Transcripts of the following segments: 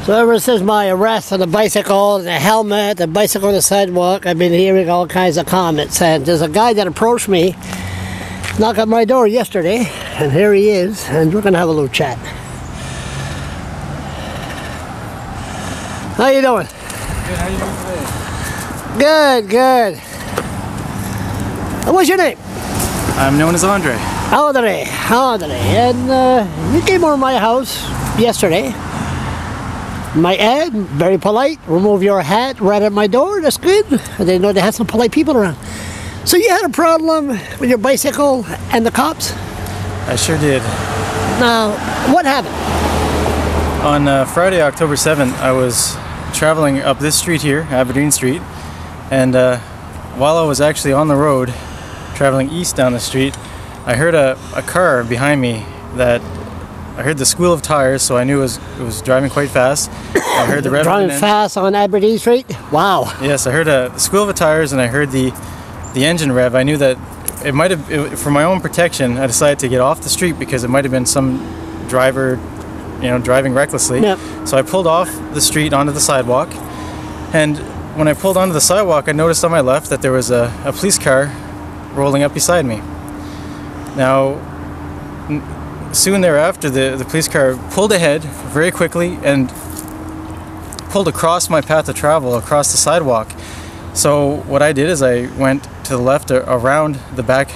So ever since my arrest on the bicycle, the helmet, the bicycle on the sidewalk, I've been hearing all kinds of comments. And there's a guy that approached me, knocked at my door yesterday, and here he is, and we're going to have a little chat. How you doing? Good, how you doing today? Good, good. What's your name? I'm known as Andre. Andre. And you came over my house yesterday. My ad, very polite, remove your hat right at my door, that's good. I didn't know they had some polite people around. So you had a problem with your bicycle and the cops? I sure did. Now, what happened? On Friday, October 7th, I was traveling up this street here, Aberdeen Street, and while I was actually on the road, traveling east down the street, I heard a car behind me that I heard the squeal of tires, so I knew it was driving quite fast. I heard the rev. Driving fast on Aberdeen Street? Wow. Yes, I heard the squeal of the tires and I heard the engine rev. I knew that it might have, for my own protection, I decided to get off the street because it might have been some driver, driving recklessly. Yep. So I pulled off the street onto the sidewalk, and when I pulled onto the sidewalk, I noticed on my left that there was a police car rolling up beside me. Now, soon thereafter, the police car pulled ahead very quickly and pulled across my path of travel, across the sidewalk. So what I did is I went to the left around the back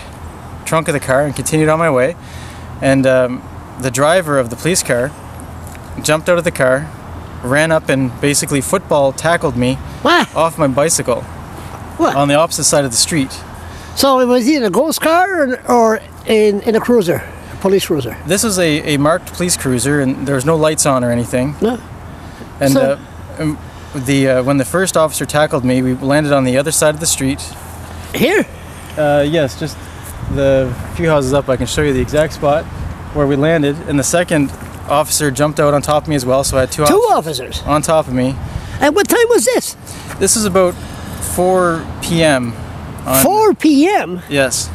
trunk of the car and continued on my way. And the driver of the police car jumped out of the car, ran up and basically football tackled me off my bicycle on the opposite side of the street. So was he in a ghost car or in a cruiser? Police cruiser. This was a marked police cruiser, and there was no lights on or anything. No. And So- when the first officer tackled me, we landed on the other side of the street. Here? Yes, just the few houses up. I can show you the exact spot where we landed. And the second officer jumped out on top of me as well, so I had two officers on top of me. And what time was this? This is about 4 p.m. 4 p.m. Yes,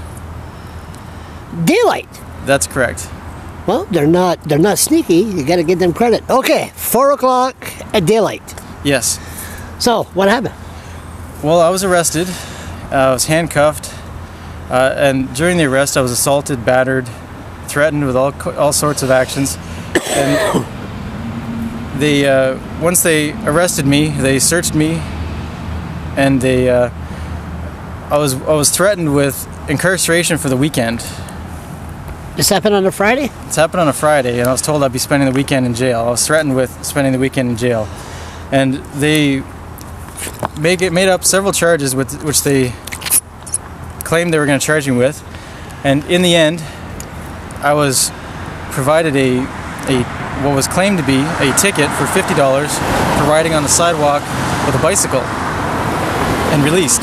Daylight. that's correct. Well, they're not sneaky. You got to give them credit. Okay, 4 o'clock at daylight. Yes. So what happened? Well, I was arrested. I was handcuffed, and during the arrest, I was assaulted, battered, threatened with all sorts of actions. And they once they arrested me, they searched me, and I was threatened with incarceration for the weekend. This happened on a Friday? It's happened on a Friday, and I was told I'd be spending the weekend in jail. I was threatened with spending the weekend in jail. And they made up several charges which they claimed they were going to charge me with. And in the end, I was provided what was claimed to be a ticket for $50 for riding on the sidewalk with a bicycle, and released.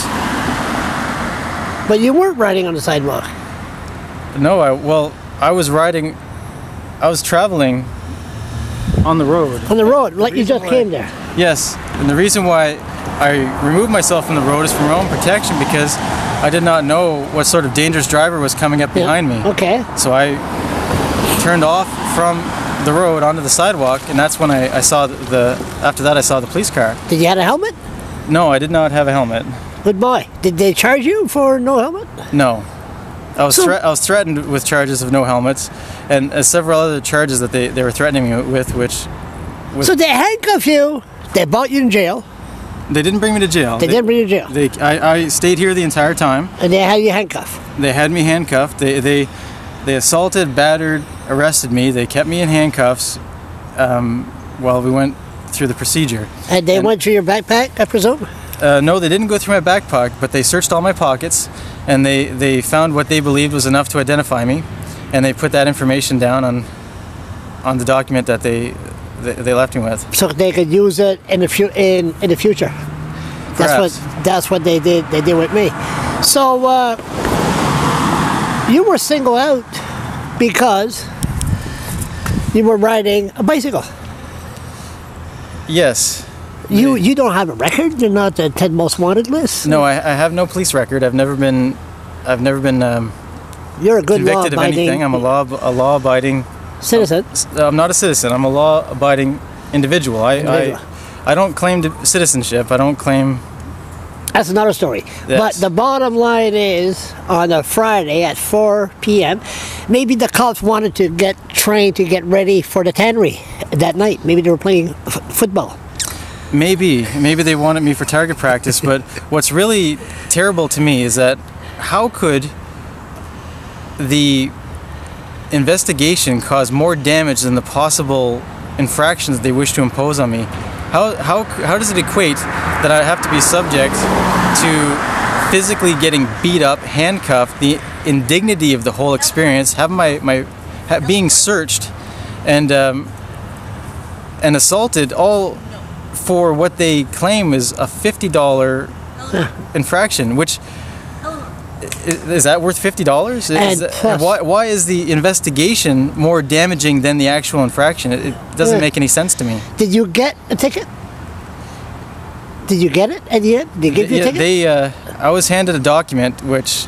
But you weren't riding on the sidewalk. No, I was traveling on the road. On the road, like you just came there. Yes, and the reason why I removed myself from the road is for my own protection, because I did not know what sort of dangerous driver was coming up behind me. Okay. So I turned off from the road onto the sidewalk, and that's when I saw after that I saw the police car. Did you have a helmet? No, I did not have a helmet. Good boy. Did they charge you for no helmet? No. I was threatened with charges of no helmets, and several other charges that they were threatening me with, which was... So they handcuffed you, they brought you in jail. They didn't bring me to jail. They didn't bring you to jail. I stayed here the entire time. And they had you handcuffed. They had me handcuffed. They assaulted, battered, arrested me. They kept me in handcuffs while we went through the procedure. And they went through your backpack, I presume? No, they didn't go through my backpack, but they searched all my pockets, and they found what they believed was enough to identify me, and they put that information down on the document that they left me with. So they could use it in the future. That's what they did. They did with me. So you were singled out because you were riding a bicycle. Yes. You don't have a record? You're not the 10 most wanted list? No, I have no police record. I've never been You're a good convicted of law-abiding anything. I'm a law-abiding citizen. I'm not a citizen. I'm a law-abiding individual. I don't claim citizenship. I don't claim. That's another story. Yes. But the bottom line is, on a Friday at 4 p.m., maybe the cops wanted to get trained to get ready for the tannery that night. Maybe they were playing football. Maybe they wanted me for target practice. But what's really terrible to me is that how could the investigation cause more damage than the possible infractions they wish to impose on me? How does it equate that I have to be subject to physically getting beat up, handcuffed, the indignity of the whole experience, being searched and assaulted, all for what they claim is a $50 infraction, which is that worth $50? Why is the investigation more damaging than the actual infraction? It doesn't make any sense to me. Did you get a ticket? Did you get it at the end? Did they give you a ticket? I was handed a document which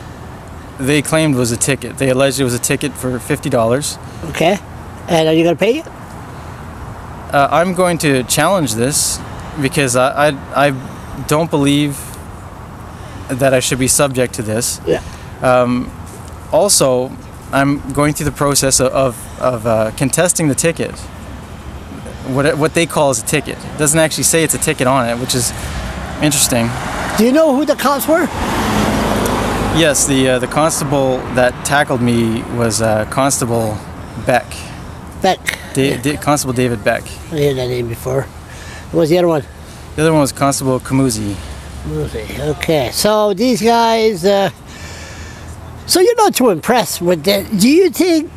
they claimed was a ticket. They alleged it was a ticket for $50. Okay. And are you going to pay it? I'm going to challenge this because I don't believe that I should be subject to this. Yeah. Also, I'm going through the process of contesting the ticket. What they call as a ticket. It doesn't actually say it's a ticket on it, which is interesting. Do you know who the cops were? Yes, the constable that tackled me was Constable Beck. Beck. Constable David Beck. I heard that name before. What was the other one? The other one was Constable Kamuzi. Okay, so these guys, so you're not too impressed with that. Do you think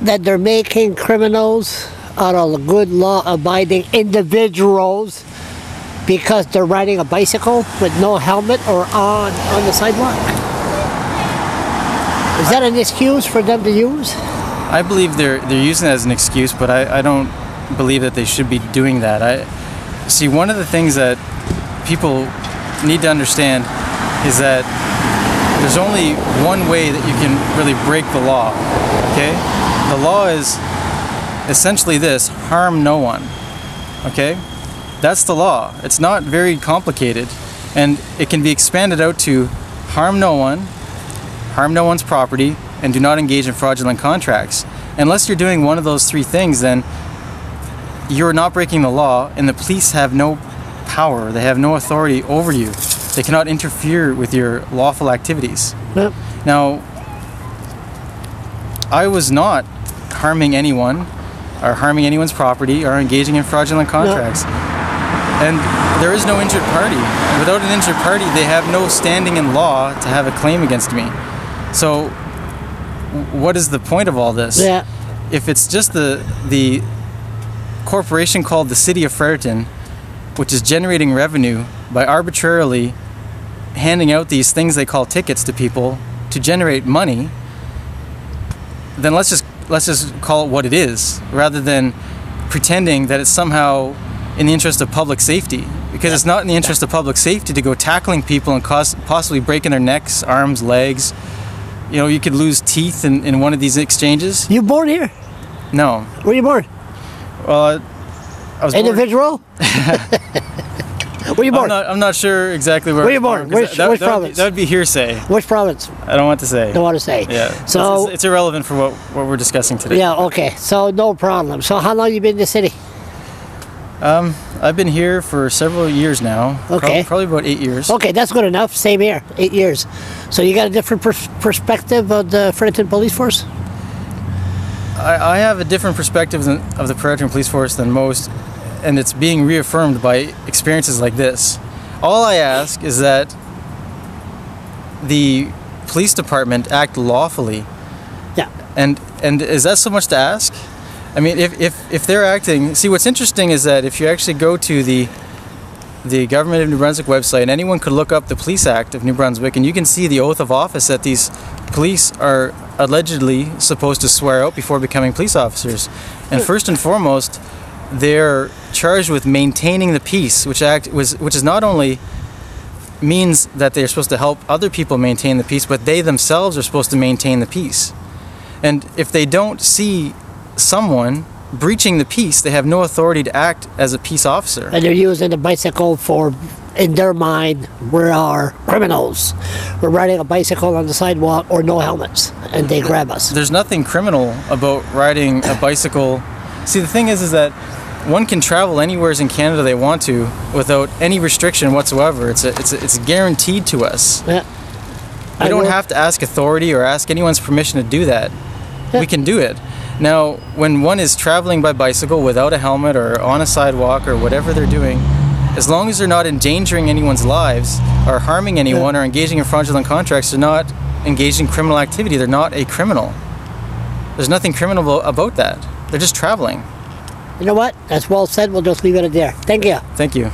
that they're making criminals out of good law-abiding individuals because they're riding a bicycle with no helmet or on the sidewalk? Is that an excuse for them to use? I believe they're using it as an excuse, but I don't believe that they should be doing that. See, one of the things that people need to understand is that there's only one way that you can really break the law, okay? The law is essentially this: harm no one, okay? That's the law. It's not very complicated, and it can be expanded out to harm no one, harm no one's property, and do not engage in fraudulent contracts. Unless you're doing one of those three things, then you're not breaking the law, and the police have no power. They have no authority over you. They cannot interfere with your lawful activities. Yep. Now, I was not harming anyone, or harming anyone's property, or engaging in fraudulent contracts. Yep. And there is no injured party. Without an injured party, they have no standing in law to have a claim against me. So, what is the point of all this? Yeah. If it's just the corporation called the City of Fredericton, which is generating revenue by arbitrarily handing out these things they call tickets to people to generate money, then let's just call it what it is, rather than pretending that it's somehow in the interest of public safety. Because it's not in the interest of public safety to go tackling people and possibly breaking their necks, arms, legs. You know, you could lose teeth in one of these exchanges. You born here? No. Where were you born? Well, I was individual? Where you born? I'm not sure exactly where. Where you born? Which province? That would be hearsay. Which province? I don't want to say. Don't want to say. Yeah. So it's irrelevant for what we're discussing today. Yeah. Okay. So no problem. So how long you been in the city? I've been here for several years now. Okay. Probably about 8 years. Okay, that's good enough. Same here. 8 years. So you got a different perspective of the Fredericton Police Force? I have a different perspective of the Fredericton Police Force than most, and it's being reaffirmed by experiences like this. All I ask is that the police department act lawfully. Yeah. And is that so much to ask? I mean, if they're acting... See, what's interesting is that if you actually go to the Government of New Brunswick website, and anyone could look up the Police Act of New Brunswick, and you can see the oath of office that these police are allegedly supposed to swear out before becoming police officers. And first and foremost, they're charged with maintaining the peace, which is not only means that they're supposed to help other people maintain the peace, but they themselves are supposed to maintain the peace. And if they don't see someone breaching the peace. They have no authority to act as a peace officer. And they're using the bicycle for, in their mind, we are criminals. We're riding a bicycle on the sidewalk or no helmets, and they grab us. There's nothing criminal about riding a bicycle. See, the thing is that one can travel anywhere in Canada they want to without any restriction whatsoever. It's guaranteed to us. Yeah. We don't have to ask authority or ask anyone's permission to do that. Yeah. We can do it. Now, when one is traveling by bicycle without a helmet or on a sidewalk or whatever they're doing, as long as they're not endangering anyone's lives or harming anyone or engaging in fraudulent contracts, they're not engaged in criminal activity. They're not a criminal. There's nothing criminal about that. They're just traveling. You know what? That's well said. We'll just leave it at there. Thank you. Thank you.